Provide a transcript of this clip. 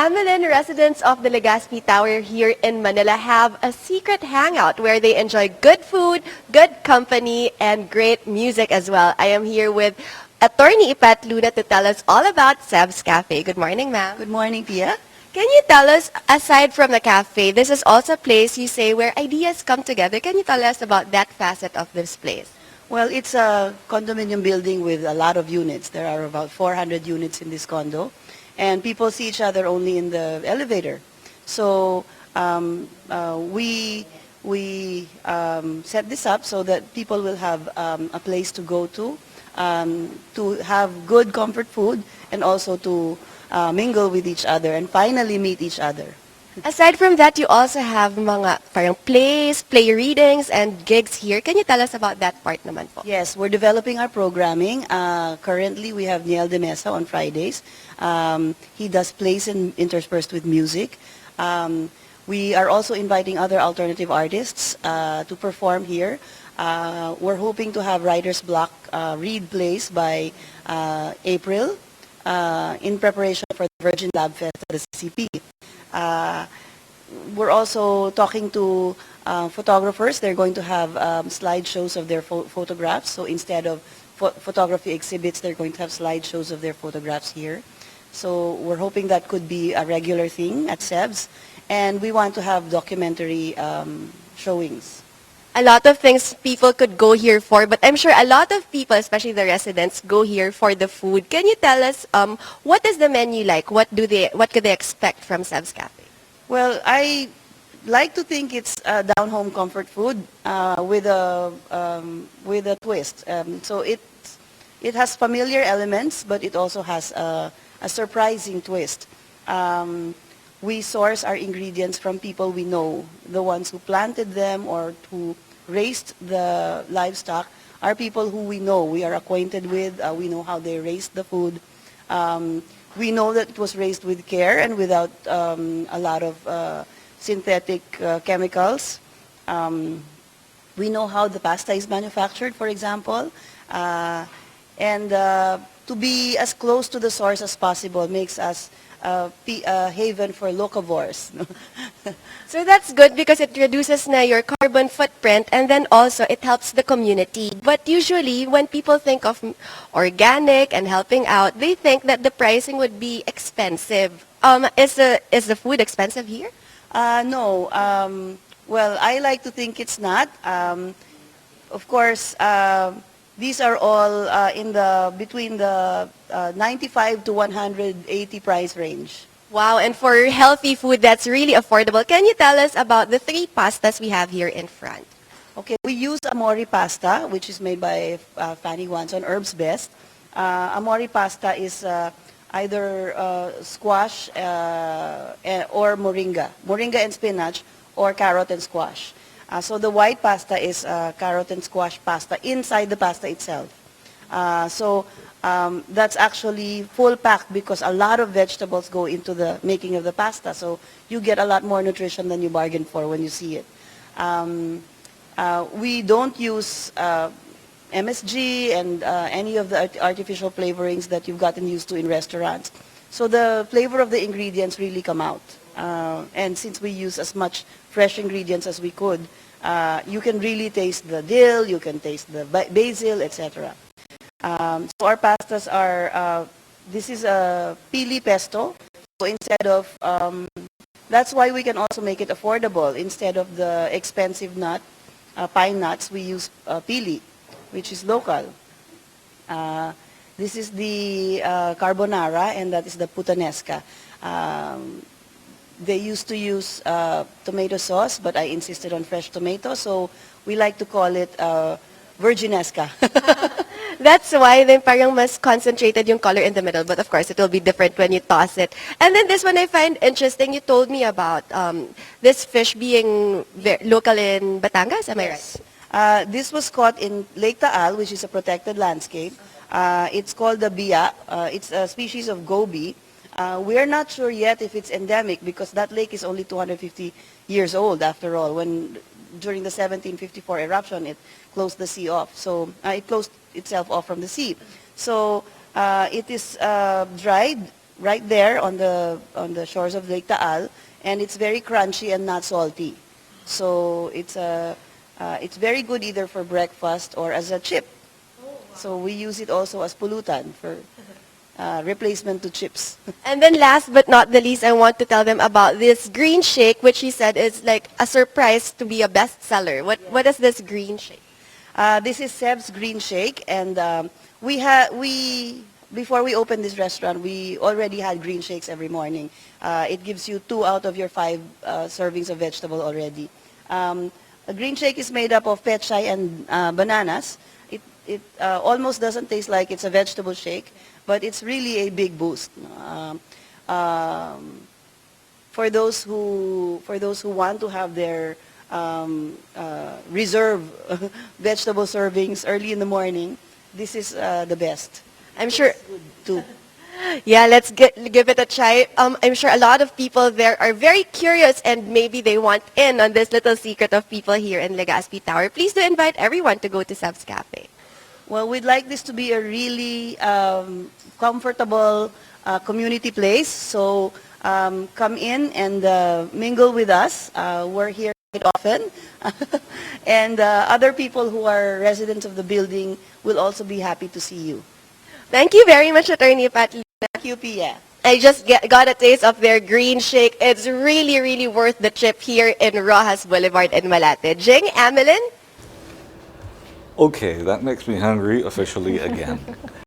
Amelin residents of the Legaspi Tower here in Manila have a secret hangout where they enjoy good food, good company, and great music as well. I am here with Attorney Ipat to tell us all about Seb's Cafe. Good morning, ma'am. Good morning, Pia. Can you tell us, aside from the cafe, this is also a place you say where ideas come together. Can you tell us about that facet of this place? Well, it's a condominium building with a lot of units. There are about 400 units in this condo, and people see each other only in the elevator. So we set this up so that people will have a place to go to have good comfort food, and also to mingle with each other and finally meet each other. Aside from that, you also have mga parang plays, play readings, and gigs here. Can you tell us about that part naman po? Yes, we're developing our programming. Currently, we have Niel de Mesa on Fridays. He does plays interspersed with music. We are also inviting other alternative artists to perform here. We're hoping to have Writer's Block read plays by April in preparation for the Virgin Lab Fest at the CCP. We're also talking to photographers. They're going to have slideshows of their photographs. So instead of photography exhibits, they're going to have slideshows of their photographs here. So we're hoping that could be a regular thing at SEBS. And we want to have documentary showings. A lot of things people could go here for, but I'm sure a lot of people, especially the residents, go here for the food. Can you tell us what is the menu like? What could they expect from Seb's Cafe? Well, I like to think it's down-home comfort food with a twist. So it has familiar elements, but it also has a surprising twist. We source our ingredients from people we know. The ones who planted them or who raised the livestock are people who we know, we are acquainted with, we know how they raised the food. We know that it was raised with care and without a lot of synthetic chemicals. We know how the pasta is manufactured, for example. And to be as close to the source as possible makes us a haven for locavores. So that's good because it reduces na your carbon footprint, and then also it helps the community. But usually when people think of organic and helping out, they think that the pricing would be expensive. Is the food expensive here? No. Well, I like to think it's not. Of course, these are all between the 95 to 180 price range. Wow, and for healthy food, that's really affordable. Can you tell us about the 3 pastas we have here in front? Okay, we use Amori pasta, which is made by Fanny Wanson, Herbs Best. Amori pasta is either squash or moringa. Moringa and spinach, or carrot and squash. So the white pasta is carrot and squash pasta inside the pasta itself. That's actually full packed because a lot of vegetables go into the making of the pasta. So you get a lot more nutrition than you bargained for when you see it. We don't use MSG and any of the artificial flavorings that you've gotten used to in restaurants. So the flavor of the ingredients really come out. And since we use as much fresh ingredients as we could, you can really taste the dill, you can taste the basil, etc. So our pastas are, this is a pili pesto. So instead of, that's why we can also make it affordable. Instead of the expensive pine nuts, we use pili, which is local. This is the carbonara, and that is the puttanesca. They used to use tomato sauce, but I insisted on fresh tomato, so we like to call it virginesca. That's why then parang mas concentrated yung color in the middle, but of course it will be different when you toss it. And then this one I find interesting. You told me about this fish being local in Batangas, am I right? This was caught in Lake Taal, which is a protected landscape. It's called the bia. It's a species of goby. We're not sure yet if it's endemic because that lake is only 250 years old after all. When during the 1754 eruption, it closed the sea off. So it closed itself off from the sea. So it is dried right there on the shores of Lake Taal, and it's very crunchy and not salty. So it's very good either for breakfast or as a chip. So we use it also as pulutan for replacement to chips. And then last but not the least, I want to tell them about this green shake, which he said is like a surprise to be a bestseller. What is this green shake? This is Seb's Green Shake, and before we opened this restaurant, we already had green shakes every morning. It gives you 2 out of your 5 servings of vegetable already. A green shake is made up of pechay and bananas. It almost doesn't taste like it's a vegetable shake, but it's really a big boost. For those who want to have their reserve vegetable servings early in the morning, this is the best. I'm sure. It's good too. Yeah, let's give it a try. I'm sure a lot of people there are very curious and maybe they want in on this little secret of people here in Legaspi Tower. Please do invite everyone to go to Seb's Cafe. Well, we'd like this to be a really comfortable community place. So come in and mingle with us. We're here quite often. And other people who are residents of the building will also be happy to see you. Thank you very much, Attorney Pat. Thank you, Pia. I just got a taste of their green shake. It's really, really worth the trip here in Roxas Boulevard in Malate. Jing, Amelin? Okay, that makes me hungry officially again.